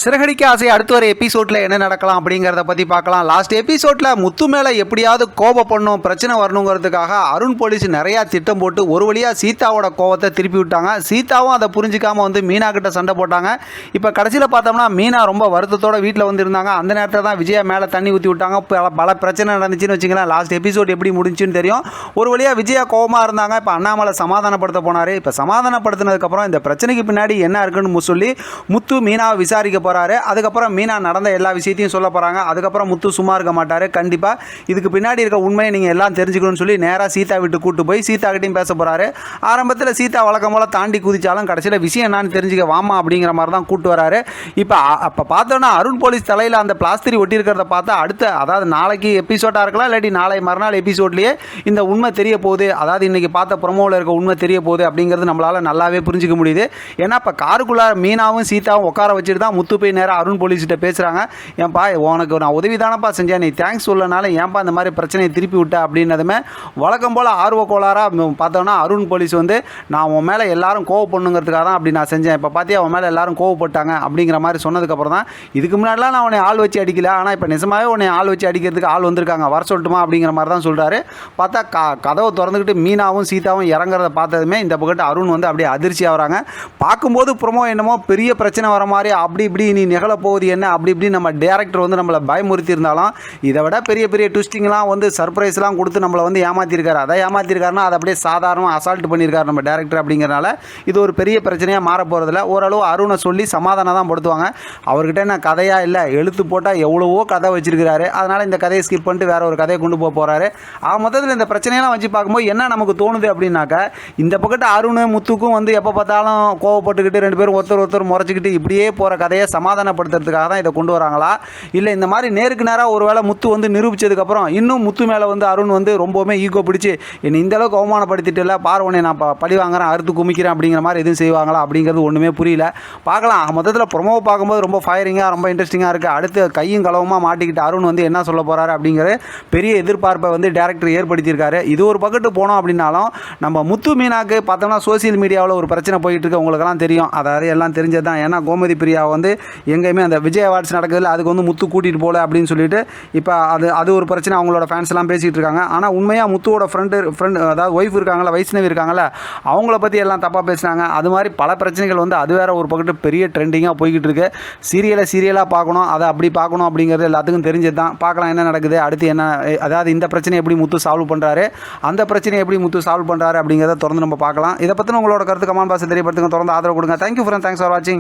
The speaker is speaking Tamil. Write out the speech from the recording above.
சிறகடிக்க ஆசை அடுத்து வர எபிசோட்ல என்ன நடக்கலாம் அப்படிங்கிறத பற்றி பார்க்கலாம். லாஸ்ட் எபிசோட்ல முத்து மேலே எப்படியாவது கோபப்படணும், பிரச்சனை வரணுங்கிறதுக்காக அருண் போலீஸ் நிறையா திட்டம் போட்டு ஒரு வழியாக சீதாவோட கோபத்தை திருப்பி விட்டாங்க. சீதாவும் அதை புரிஞ்சிக்காமல் வந்து மீனா கிட்ட சண்டை போட்டாங்க. இப்போ கடைசியில் பார்த்தோம்னா மீனா ரொம்ப வருத்தத்தோட வீட்டில் வந்து இருந்தாங்க. அந்த நேரத்தில் தான் விஜயா மேலே தண்ணி ஊற்றி விட்டாங்க. பல பிரச்சனை நடந்துச்சுன்னு வச்சுக்கலாம். லாஸ்ட் எபிசோட் எப்படி முடிஞ்சுன்னு தெரியும். ஒரு வழியாக விஜயா கோபமாக இருந்தாங்க. இப்போ அண்ணாமலை சமாதானப்படுத்த போனார். இப்போ சமாதானப்படுத்தினதுக்கப்புறம் இந்த பிரச்சனைக்கு பின்னாடி என்ன இருக்குன்னு சொல்லி முத்து மீனாவை விசாரிக்க போறாரு. அதுக்கப்புறம் மீனா நடந்த எல்லா விஷயத்தையும் சொல்ல போறாங்க. அதுக்கப்புறம் முத்து சும்மா இருக்க மாட்டாரு. கண்டிப்பா இதுக்கு பின்னாடி இருக்க உண்மையை நீங்க எல்லாம் தெரிஞ்சுக்கணும்னு சொல்லி நேரா சீதா விட்டு கூட்டு போய் சீதா கிட்டையும் பேச போறாரு. ஆரம்பத்தில் சீதா வழக்கம் போல தாண்டி குதிச்சாலும் கடைசியில் விஷயம் என்னன்னு தெரிஞ்சுக்க வாமா அப்படிங்கிற மாதிரி தான் கூட்டு வராரு. இப்போ பார்த்தோன்னா அருண் போலீஸ் தலையில் அந்த பிளாஸ்திரி ஒட்டி இருக்கிறத பார்த்தா அடுத்த அதாவது நாளைக்கு எபிசோடாக இருக்கலாம், இல்லாட்டி நாளை மறுநாள் எபிசோட்லேயே இந்த உண்மை தெரிய போகுது. அதாவது இன்னைக்கு பார்த்த ப்ரொமோவில் இருக்க உண்மை தெரிய போகுது அப்படிங்கிறது நம்மளால நல்லாவே புரிஞ்சிக்க முடியுது. ஏன்னா இப்போ காருக்குள்ள மீனாவும் சீதாவும் உட்கார வச்சுட்டு தான் முத்து போய் நேரம் அருண் போலீஸ்கிட்ட பேசுகிறாங்க. ஏன்பா உனக்கு நான் உதவி தானப்பா செஞ்சேன், நீ தேங்க்ஸ் சொல்லனால ஏன்பா இந்த மாதிரி பிரச்சனையை திருப்பி விட்ட அப்படின்னதுமே வழக்கம் போல் ஆர்வ கோளாராக பார்த்தோன்னா அருண் போலீஸ் வந்து நான் உன் மேலே எல்லாரும் கோவப்படணுங்கிறதுக்காக தான் அப்படி நான் செஞ்சேன், இப்போ பார்த்தியா அவன் மேலே எல்லாரும் கோவப்பட்டாங்க அப்படிங்கிற மாதிரி சொன்னதுக்கப்புறம் தான் இதுக்கு முன்னாடிலாம் நான் உன்னை ஆள் வச்சு அடிக்கல, ஆனால் இப்போ நிஜமாவே உன்னை ஆள் வச்சு அடிக்கிறதுக்கு ஆள் வந்திருக்காங்க, வர சொல்லட்டுமா அப்படிங்கிற மாதிரி தான் சொல்கிறாரு. பார்த்தா கதவை திறந்துக்கிட்டு மீனாவும் சீதாவும் இறங்குறத பார்த்ததுமே இந்த பக்கத்து அருண் வந்து அப்படியே அதிர்ச்சி ஆகிறாங்க. பார்க்கும்போது ப்ரொமோ என்னமோ பெரிய பிரச்சனை வர மாதிரி அப்படி இப்படி நீ நிகழப்போகுது என்ன அப்படி இப்படி நம்ம டேரக்டர் வந்து நம்மளை பயமுறுத்தி இருந்தாலும் இதை விட பெரிய பெரிய ட்விஸ்டிங்லாம் வந்து சர்ப்ரைஸ்லாம் கொடுத்து நம்மளை வந்து ஏமாற்றிருக்காரு. அதை ஏமாற்றிருக்காருன்னா அதை அப்படியே சாதாரணமாக அசால்ட் பண்ணியிருக்காரு நம்ம டேரக்டர். அப்படிங்கிறனால இது ஒரு பெரிய பிரச்சனையாக மாற போகிறதில்ல. ஓரளவு அருணை சொல்லி சமாதானம் தான் படுத்துவாங்க. அவர்கிட்ட என்ன கதையாக இல்லை, எழுத்து போட்டால் எவ்வளவோ கதை வச்சிருக்கிறாரு. அதனால் இந்த கதையை ஸ்கிப் பண்ணிட்டு வேற ஒரு கதையை கொண்டு போக போகிறாரு. மொத்தத்தில் இந்த பிரச்சனையெல்லாம் வச்சு பார்க்கும்போது என்ன நமக்கு தோணுது அப்படின்னாக்கா இந்த பக்கத்து அருண் முத்துக்கும் வந்து எப்போ பார்த்தாலும் கோவப்பட்டுக்கிட்டு ரெண்டு பேரும் ஒருத்தர் முறைச்சிக்கிட்டு இப்படியே போகிற கதையை சமாதானப்படுத்துறதுக்காக தான் இதை கொண்டு வராங்களா, இல்லை இந்த மாதிரி நேருக்கு நேராக ஒரு வேளை முத்து வந்து நிரூபித்ததுக்கப்புறம் இன்னும் முத்து மேலே வந்து அருண் வந்து ரொம்பவுமே ஈகோ பிடிச்சி என்னை இந்தளவுக்கு அவமானப்படுத்திட்டு இல்லை பார்வனை நான் பழி வாங்குறேன் அறுத்து குமிக்கிறேன் அப்படிங்கிற மாதிரி எதுவும் செய்வாங்களா அப்படிங்கிறது ஒன்றுமே புரியல. பார்க்கலாம். மொத்தத்தில் ப்ரொமோவை பார்க்கும்போது ரொம்ப ஃபயரிங்காக ரொம்ப இன்ட்ரெஸ்டிங்காக இருக்குது. அடுத்து கையும் களவுமாக மாட்டிக்கிட்டு அருண் வந்து என்ன சொல்ல போகிறாரு அப்படிங்கிற பெரிய எதிர்பார்ப்பை வந்து டேரக்டர் ஏற்படுத்தியிருக்காரு. இது ஒரு பக்கத்து போனோம் அப்படின்னாலும் நம்ம முத்து மீனாக்கு பார்த்தோம்னா சோசியல் மீடியாவில் ஒரு பிரச்சனை போயிட்டு இருக்கு, உங்களுக்கெல்லாம் தெரியும். அதாவது எல்லாம் தெரிஞ்சது தான். ஏன்னா கோமதி பிரியா வந்து எங்கேயுமே அந்த விஜய் அவார்ட்ஸ் நடக்குதுல அதுக்கு வந்து முத்து கூட்டிகிட்டு போகல அப்படின்னு சொல்லிட்டு இப்போ அது ஒரு பிரச்சனை அவங்களோட ஃபேன்ஸ் எல்லாம் பேசிகிட்டு இருக்காங்க. ஆனால் உண்மையாக முத்துவோட ஃப்ரெண்டு அதாவது ஒய்ஃப் இருக்காங்களா, வைஷ்ணவி இருக்காங்களா, அவங்கள பற்றி எல்லாம் தப்பாக பேசுனாங்க. அது மாதிரி பல பிரச்சனைகள் வந்து அது வேற ஒரு பக்கத்து பெரிய ட்ரெண்டிங்காக போய்கிட்டு இருக்கு. சீரியலாக பார்க்கணும், அதை அப்படி பார்க்கணும் அப்படிங்கிறது எல்லாத்துக்கும் தெரிஞ்சது தான். பார்க்கலாம் என்ன நடக்குது அடுத்து என்ன, அதாவது இந்த பிரச்சனை எப்படி முத்து சால்வ் பண்ணுறாரு, அந்த பிரச்சனையை எப்படி முத்து சால்வ் பண்ணுறாரு அப்படிங்கிறத தொடர்ந்து நம்ம பார்க்கலாம். இதை பற்றி உங்களோட கருத்து கமெண்ட் பாக்ஸில் தெரியப்படுத்துங்க. தொடர்ந்து ஆதரவு கொடுங்க. தேங்க்யூ ஃப்ரெண்ட், தேங்க்ஸ் ஃபார் வாட்சிங்.